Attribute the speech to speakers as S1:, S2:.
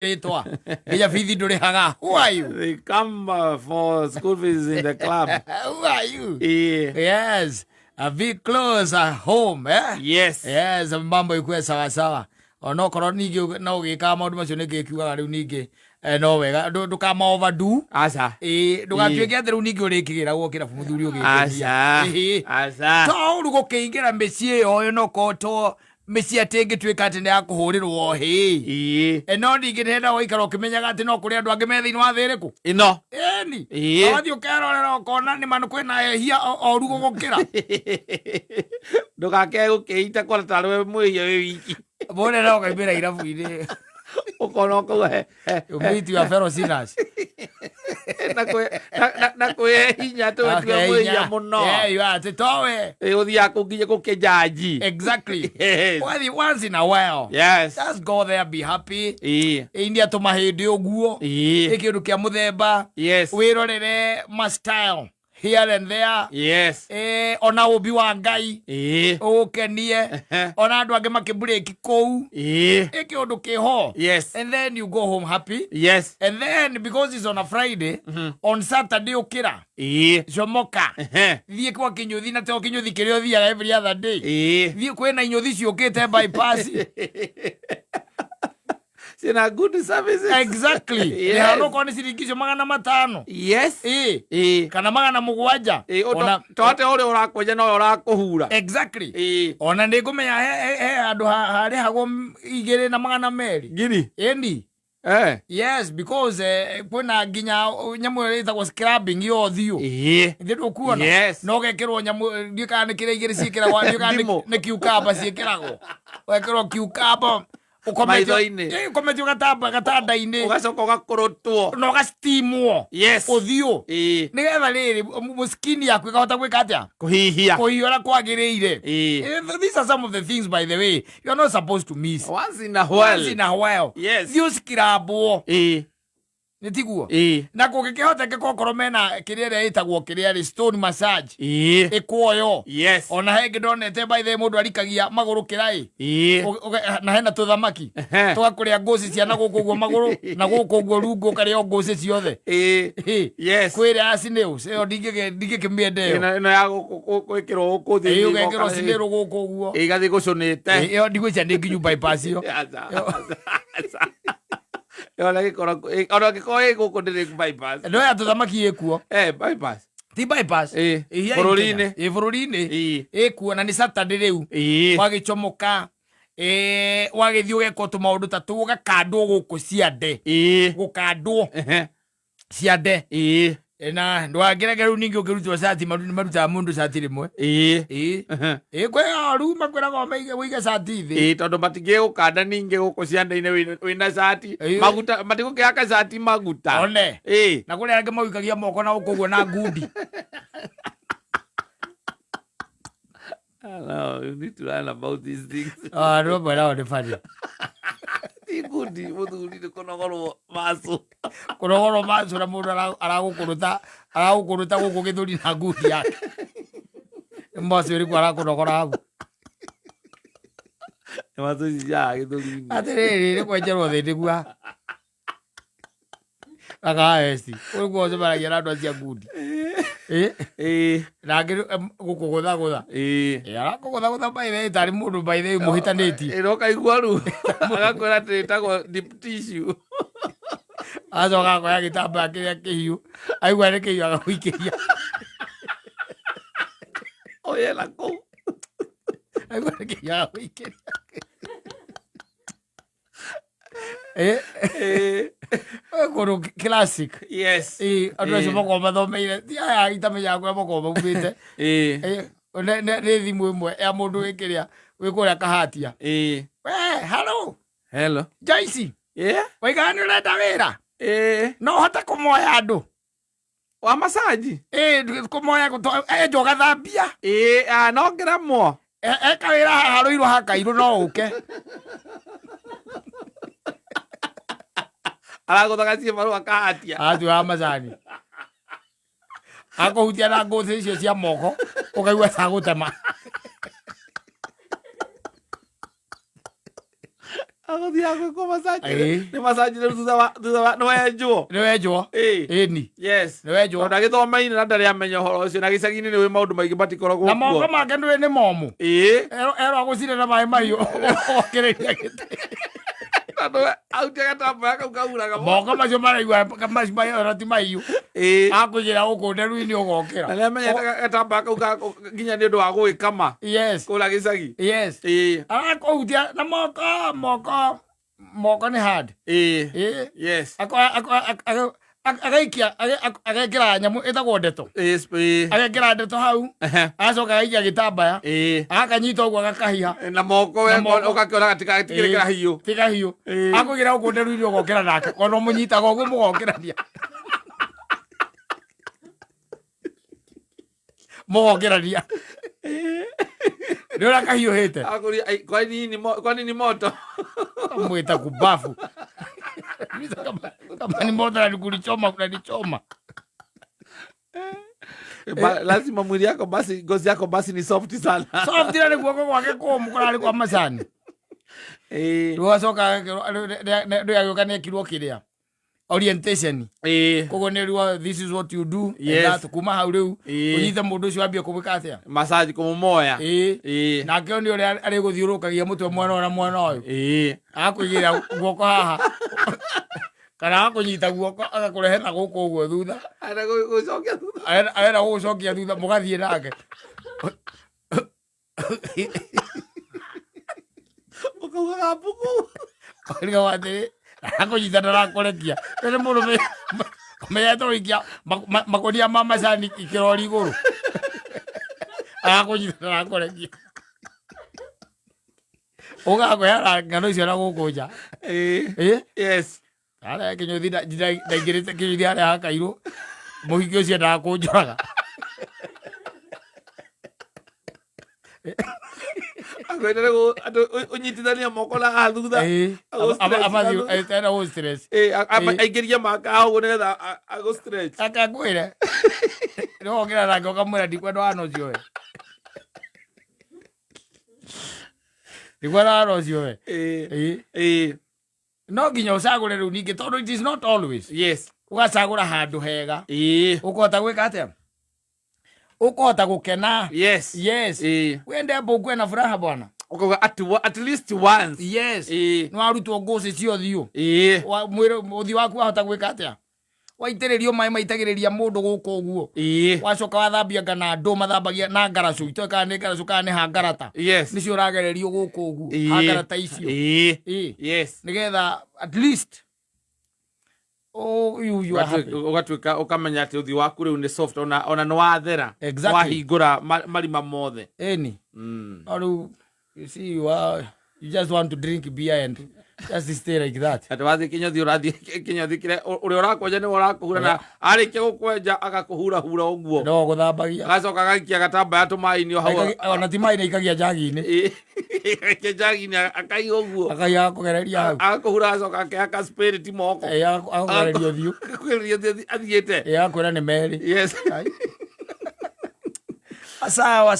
S1: Who are you?
S2: They come for school fees in the club.
S1: Who are you?
S2: Yeah.
S1: Yes. A bit close at home, eh?
S2: Yes.
S1: Yes, mambo ikuwe sawa sawa. Ono korwo ningi no gika maundu macio ningi kiugaga riu ningi no wega ndukama overdo.
S2: Asa.
S1: Ndugatuike ati riu ningi urikigira gukira muthuri
S2: ugikenia. Asa.
S1: To uru gukiingira micii iyo no koto micii atingi twika ati ni akuhurirwo hi. No ningi ndenda guikara ukimenyaga ati no kuri andu angi me thiini wa thiriku.
S2: Ino.
S1: Eni. Wathi ukerorera ukona ni manu kwina hia oru gukira.
S2: Ndugake gukiita kora tarwe mwihia wi wiki.
S1: Bone na ukaibira irabu-ini.
S2: Ukono kuhe.
S1: Umiti wa fellow sinners.
S2: Na kuhe hinya tu wetu mwihia muno.
S1: Yeah, you are towe.
S2: Uthia kungiye gukijaji.
S1: Exactly. Well, once in a while.
S2: Yes.
S1: Just go there, be happy. India to mahindi uguo. Ikindu kia muthemba.
S2: Yes.
S1: Wirorere my style. Here and there.
S2: Yes.
S1: Ona ubi wa ngai. Ukenie. Ona andu ange makibreak kou. Ikindu kiho.
S2: Yes.
S1: And then you go home happy.
S2: Yes.
S1: And then because it's on a Friday, on Saturday ukira. Jomoka. Thie kwa kinyuthi na teo kinyuthi kirio thia every other day. Thie kwena inyuthi ciukite bypass.
S2: Sina good services.
S1: Exactly.
S2: Yes.
S1: Hano kwa ni siringisho 500.
S2: Yes.
S1: Kana 700.
S2: Ona tote ore urakwenja no urakuhura.
S1: Exactly. Ona ndikumenya he andu hari hago 200
S2: Gini.
S1: Endi. Yes, because kwena nginya nyamu itagwo scrubbing yo thio. Ndio kuona.
S2: Yes.
S1: No gekirwo nyamu ndikanikire igiri ciikiragwo ndikani kiukamba ciikiragwo. Wekirwo kiukamba ukometio gatanda-ini
S2: ugacoka ugakurutwo
S1: no gastimwo.
S2: Yes.
S1: Uthio nigetha riri muskini yaku ikahota gwika atia
S2: kuhihia
S1: ora kwagiriire. These are some of the things, by the way, you are not supposed to miss
S2: once in a while. Yes.
S1: Thio skirabwo nitiguo na kugikihoteke kokoro mena kiria itagwo kiria stone massage ikuoyo.
S2: Yes.
S1: Ona hengi ndonete by the mundu arikagia maguru kirai na hena tuthamaki tugakuria ngoci cia na guku guo maguru na guku guo rungu karia ngoci ciothe.
S2: Yes.
S1: Kwira asineu cio ndingi kimiende
S2: ino ya gwikirwo guku thi
S1: ugekirwo sinero guku guo
S2: igathi gucunite
S1: iyo ndigwicia ndinginyu bypass iyo.
S2: Ona gikora guku ndiri bypass.
S1: No ya tuthamaki ikuo.
S2: Bypass.
S1: Ti bypass. Bururi-ini. Ikuo na ni Saturday riu. Wagichomoka. Wagithio geko tu maundu tatu ugakandwo guku ciande. Gukandwo. Ciande. Na ndwageraga riu ningi ukirutwo shati maruta mundu shati rimwe. Kwe aru makwiraga wiga shati thi.
S2: Tondu matingi gukanda ningi guku ciande-ini wina shati. Maguta matigukiaka shati maguta.
S1: One. Na kuri ange mawikagia moko na gukuguo na ngundi.
S2: No, you need to learn about these things.
S1: No, but now the funny.
S2: Igundi muthuri ni kunogorwo macu.
S1: Kunogorwo macu na mundu aragukuruta guku githuri na ngundi yake. Mbosi uri kwara kunogora hagu.
S2: Macu cia githuri.
S1: Atiriri ni kwenjerwo thindi gua. Akaesi. Uri gwoje maragia na andu acia ngundi. Nangä gå kå gå tha gå tha arakå gå tha gå tha baithe tarä må ndå baithe må hä tanä
S2: no kaigua rä agakwä ra atä rätagwo
S1: acoka akoya gä tambaya kä rä a kä hiå aigua nä kä hiå agagå ikä ria
S2: oyena kå
S1: aigua nä kä hiå agagå ikä ria kå classic.
S2: Yes.
S1: Andå acio makorwo mathomeire ti aya itamenyaga kå rä a makorwo maumä nä thimå ä mwe ya må ndå wä kä rä a wä kå rä a kahatia. Hello Joyce. Waigaga nä å renda wä ra no hote kå moya andå
S2: wa masaji
S1: kå moya enjwo gathambia
S2: no ngeramo
S1: eka wä ra haha rå irwo hakairå no å ke
S2: araguthaga maru akahatia
S1: atuaga macani akũhutia na ngũcĩ icio cia moko ũkaigua ta gũtema
S2: aguthi ya gwĩkwo massage nĩ massage rĩu thutha nĩ wenjwo
S1: ĩni
S2: yes
S1: nĩ wenjwo
S2: ona gĩthomo-inĩ na ndarĩ amenya ũhoro ũcio na gĩcagi-inĩ nĩ maũndũ maingĩ matikoragwo
S1: na moko make nĩ momũ erwo agũcire na maĩ mahiũ ũgokĩrĩria gĩtĩ
S2: autia gatambaya kau kauraga
S1: moko macio maraigua macio ti mahiũ akũigĩra gũkũ nderu-inĩ ũgokĩra
S2: na nĩamenyete gatambaya kau nginya nĩ ũndũ wa gwĩkama kũũra gĩcagi
S1: akũhutia na moko nĩ hard agekĩra nyamũ ĩtagwo ndeto agekĩra ndeto hau agacoka agaikia gĩtambaya agakanyita ũguo agakahiha
S2: na moko ũgakĩona tikĩrĩ kĩrahiũ
S1: ti kahiũ akũigĩra gũkũ nderu-inĩ ũgokĩra nake ona mũnyitaga ũguo mũgokĩrania mũgokĩrania nĩ ũrĩa kahiũhĩte
S2: kwa nini moto
S1: mwĩta kubafu kama ni moto na kulichoma kunanichoma
S2: lazima mwili yako basi ngozi yako basi ni soft sana
S1: soft ile guoko gwake kũmũ kũrarĩ kwa macani rwacoka ndio yagĩũka nĩekirwo kĩrĩa orientation koguo nĩ ruo this is what you do that kuma hau rĩu ũnyite mũndũ ũcio wambie kũmwĩka atĩa
S2: massage kũmũmoya
S1: nake nĩ ũrĩa arĩgũthiũrũkagia mũtwe mwena ũyũ na mwena ũyũ akũigĩra guoko haha kana akũnyita guoko agakũrehe na gũkũ ũguo thutha arenda gũgũcokia thutha mũgathiĩ nake
S2: ũkaugaga mbuku
S1: riga atĩrĩ akũnyita ndarakũrekia nĩ mũndũ menyete gũikia makonia ma macani kĩrori igũrũ agakũnyita ndarakũrekia ũgakũheana ngano icio na gũkũ nja
S2: yes
S1: arĩa kĩnyũthi ndaingĩrĩte kĩnyũthi harĩa hakairwo mũhiki ũcio ndakũnjoraga
S2: ũnyitithania moko na thutha aingĩrie maka ũguo nĩgetha agũ stretch
S1: akakwĩre nĩwokĩra nake ũkamwĩra ndikwenda wana ũcio we ndikwenda wana ũcio we no nginya ũcagũre rĩu ningĩ tondũ it is not always ũgacagũra handũ hega ũkũhota gwĩka atĩa ũkũhota gũkena wende mbũ kwena furaha bwana
S2: ũkauga at least once
S1: nĩ warutwo ngũcĩ cia ũthiũ ũthiũ waku wahota gwĩka atĩa waitĩrĩrio maĩ maitagĩrĩria mũndũ gũkũ ũguo wacoka wathambia ngana andũ mathambagia na ngaracũ itoĩ kana nĩ ngaracũ kana nĩ hangarata nĩcio ũragererio gũkũ ũguo hangarata icio nĩgetha at least
S2: ũgatuĩka ũkamenya atĩ ũthiũ waku rĩu nĩ soft ona nĩ wathera wahingũra marima mothe
S1: ĩni rĩu you see you just want to drink beer and just stay like that
S2: atĩ wathiĩ kĩnyothi ũrathiĩ kĩnyothi kĩrĩa ũrĩa ũrakwenja nĩwe ũrakũhura na arĩkia gũkwenja agakũhura ũguo
S1: no gũthambagia
S2: agacoka agaikia gatambaya tũmaĩ-inĩ o hau
S1: ona ti maĩ-inĩ ikagia njagi-inĩ
S2: njagi-inĩ akaiga ũguo
S1: akaiga kũgereria hau
S2: agakũhura agacoka akĩhaka spirit moko
S1: agakũgereria ũthiũ
S2: athiĩte
S1: agakwĩra nĩ merĩ
S2: yes
S1: sawa.